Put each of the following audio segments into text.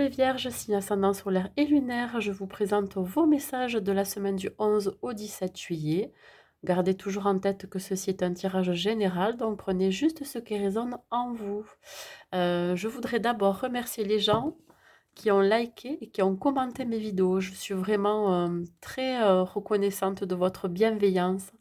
les Vierges, signe ascendant solaire et lunaire, je vous présente vos messages de la semaine du 11 au 17 juillet. Gardez toujours en tête que ceci est un tirage général, donc prenez juste ce qui résonne en vous. Je voudrais d'abord remercier les gens qui ont liké et qui ont commenté mes vidéos. Je suis vraiment très reconnaissante de votre bienveillance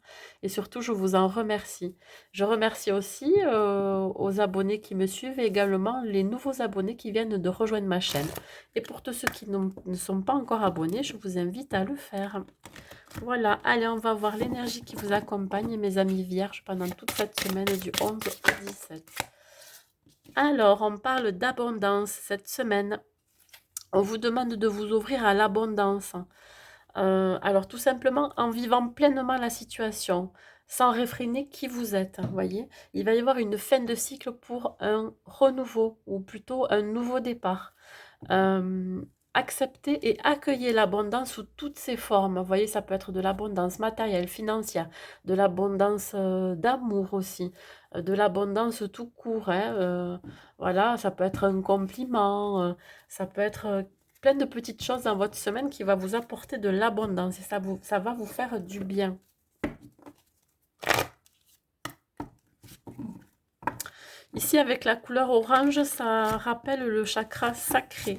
et surtout je vous en remercie. Je remercie aussi aux abonnés qui me suivent et également les nouveaux abonnés qui viennent de rejoindre ma chaîne. Et pour tous ceux qui ne sont pas encore abonnés, je vous invite à le faire. Voilà, allez, on va voir l'énergie qui vous accompagne, mes amis vierges, pendant toute cette semaine du 11 au 17. Alors, on parle d'abondance cette semaine. On vous demande de vous ouvrir à l'abondance. Alors, tout simplement en vivant pleinement la situation, sans réfréner qui vous êtes. Voyez, il va y avoir une fin de cycle pour un renouveau, ou plutôt un nouveau départ. Euh, Acceptez et accueillez l'abondance sous toutes ses formes. Vous voyez, ça peut être de l'abondance matérielle, financière, de l'abondance d'amour aussi, de l'abondance tout court, hein, voilà, ça peut être un compliment, ça peut être plein de petites choses dans votre semaine qui va vous apporter de l'abondance et ça va vous faire du bien. Ici, avec la couleur orange, ça rappelle le chakra sacré.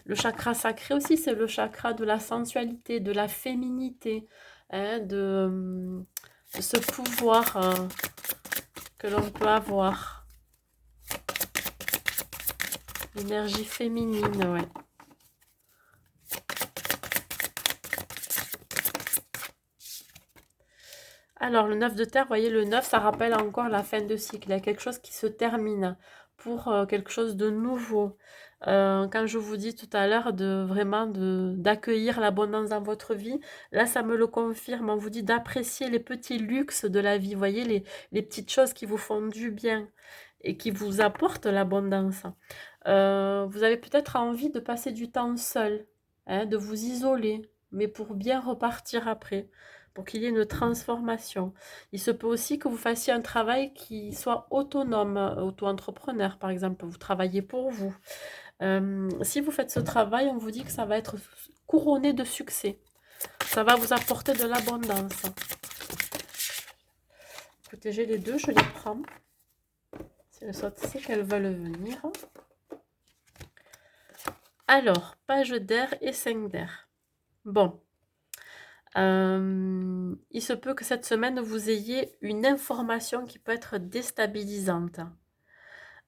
Le chakra sacré aussi, c'est le chakra de la sensualité, de la féminité, hein, de ce pouvoir que l'on peut avoir. L'énergie féminine, ouais. Alors, le 9 de terre, vous voyez, le 9, ça rappelle encore la fin de cycle. Il y a quelque chose qui se termine pour quelque chose de nouveau. Quand je vous dis tout à l'heure de vraiment d'accueillir l'abondance dans votre vie, là, ça me le confirme. On vous dit d'apprécier les petits luxes de la vie. Vous voyez, les petites choses qui vous font du bien et qui vous apportent l'abondance. Vous avez peut-être envie de passer du temps seul, hein, de vous isoler, mais pour bien repartir après, pour qu'il y ait une transformation. Il se peut aussi que vous fassiez un travail qui soit autonome, auto-entrepreneur par exemple, vous travaillez pour vous. Si vous faites ce travail, on vous dit que ça va être couronné de succès. Ça va vous apporter de l'abondance. Écoutez, j'ai les deux, je les prends. Si elles sont ici qu'elles veulent venir. Alors, page d'air et 5 d'air. Bon. Il se peut que cette semaine, vous ayez une information qui peut être déstabilisante.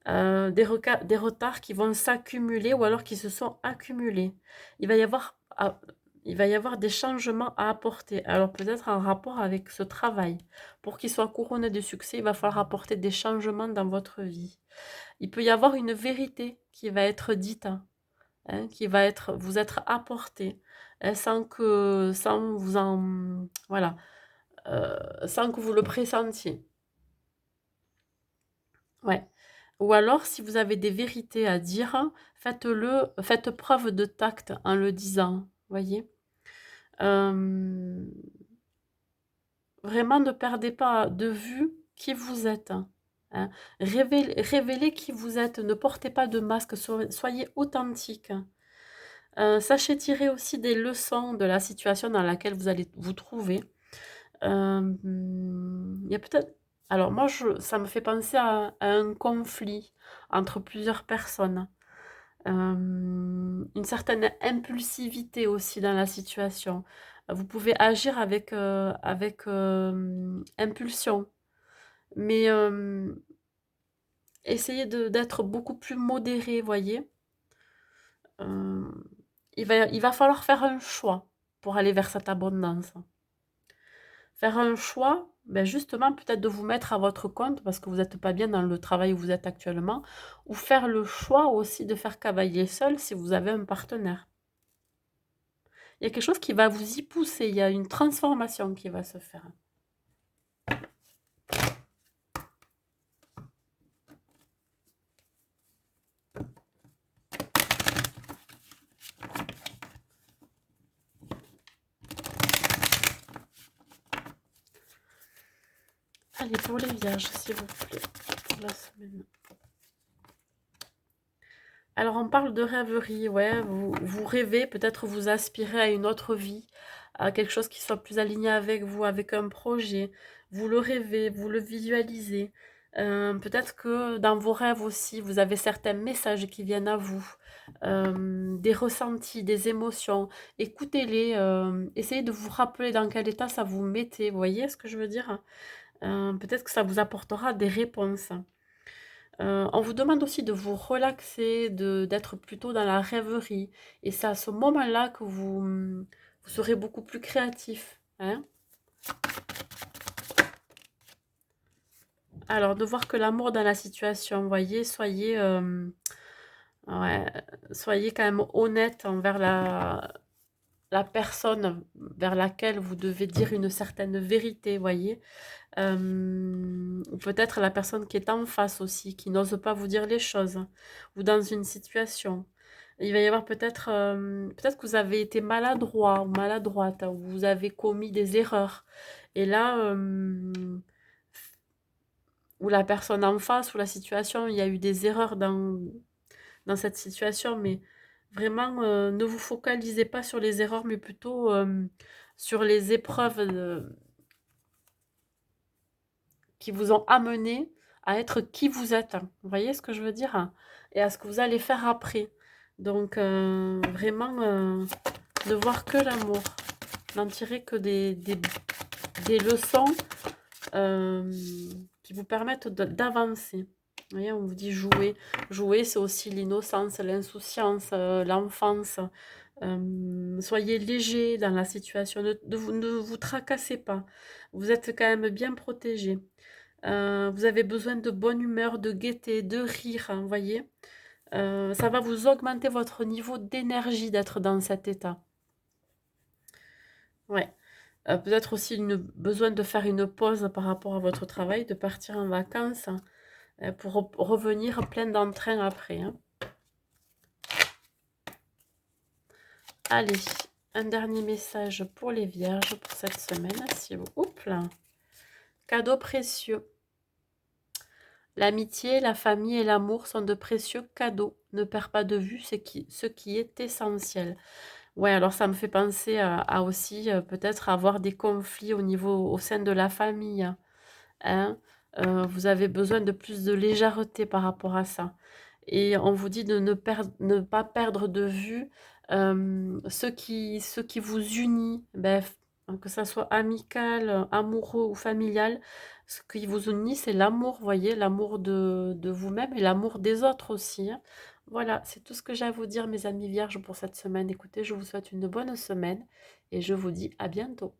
Des retards qui vont s'accumuler ou alors qui se sont accumulés. Il va y avoir, il va y avoir des changements à apporter. Alors peut-être en rapport avec ce travail. Pour qu'il soit couronné de succès, il va falloir apporter des changements dans votre vie. Il peut y avoir une vérité qui va être dite, qui va vous être apportée, sans vous en, voilà, sans que vous le pressentiez. Ouais. Ou alors, si vous avez des vérités à dire, faites preuve de tact en le disant, voyez. Vraiment, ne perdez pas de vue qui vous êtes, hein. Révélez qui vous êtes, ne portez pas de masque, soyez authentique. Sachez tirer aussi des leçons de la situation dans laquelle vous allez vous trouver. Il y a peut-être... Alors moi, ça me fait penser à un conflit entre plusieurs personnes. Une certaine impulsivité aussi dans la situation. Vous pouvez agir avec impulsion, mais essayez d'être beaucoup plus modéré, voyez. Euh, il va falloir faire un choix pour aller vers cette abondance. Faire un choix, ben justement, peut-être de vous mettre à votre compte parce que vous n'êtes pas bien dans le travail où vous êtes actuellement, ou faire le choix aussi de faire cavalier seul si vous avez un partenaire. Il y a quelque chose qui va vous y pousser, il y a une transformation qui va se faire. Allez, pour les vierges, s'il vous plaît, pour la semaine. Alors on parle de rêverie, ouais, vous rêvez, peut-être vous aspirez à une autre vie, à quelque chose qui soit plus aligné avec vous, avec un projet. Vous le rêvez, vous le visualisez. Peut-être que dans vos rêves aussi, vous avez certains messages qui viennent à vous, des ressentis, des émotions. Écoutez-les, essayez de vous rappeler dans quel état ça vous mettait. Vous voyez ce que je veux dire? Peut-être que ça vous apportera des réponses. On vous demande aussi de vous relaxer, d'être plutôt dans la rêverie et c'est à ce moment-là que vous serez beaucoup plus créatif, hein. Alors de voir que l'amour dans la situation, vous voyez, ouais, soyez quand même honnête envers la personne vers laquelle vous devez dire une certaine vérité, vous voyez? Ou peut-être la personne qui est en face aussi, qui n'ose pas vous dire les choses, ou dans une situation. Il va y avoir peut-être que vous avez été maladroit ou maladroite, ou vous avez commis des erreurs. Et là, ou la personne en face, ou la situation, il y a eu des erreurs dans cette situation, mais vraiment, ne vous focalisez pas sur les erreurs, mais plutôt sur les épreuves qui vous ont amené à être qui vous êtes. Vous voyez ce que je veux dire? Et à ce que vous allez faire après. Donc, vraiment, ne voir que l'amour. N'en tirer que des leçons euh, qui vous permettent d'avancer. Vous voyez, on vous dit jouer. Jouer, c'est aussi l'innocence, l'insouciance, l'enfance. Soyez léger dans la situation. Ne vous tracassez pas. Vous êtes quand même bien protégé. Vous avez besoin de bonne humeur, de gaieté, de rire, hein, vous voyez. Ça va vous augmenter votre niveau d'énergie d'être dans cet état. Ouais. Peut-être aussi besoin de faire une pause par rapport à votre travail, de partir en vacances pour revenir plein d'entrain après, hein. Allez, un dernier message pour les vierges pour cette semaine. Si vous... Oups là. Cadeau précieux. L'amitié, la famille et l'amour sont de précieux cadeaux. Ne perds pas de vue ce qui est essentiel. Ouais, alors ça me fait penser à aussi peut-être avoir des conflits au sein de la famille, hein. Vous avez besoin de plus de légèreté par rapport à ça. Et on vous dit de ne pas perdre de vue ce qui vous unit, que ça soit amical, amoureux ou familial. Ce qui vous unit, c'est l'amour, voyez, l'amour de vous-même et l'amour des autres aussi, hein. Voilà, c'est tout ce que j'ai à vous dire, mes amis vierges, pour cette semaine. Écoutez, je vous souhaite une bonne semaine et je vous dis à bientôt.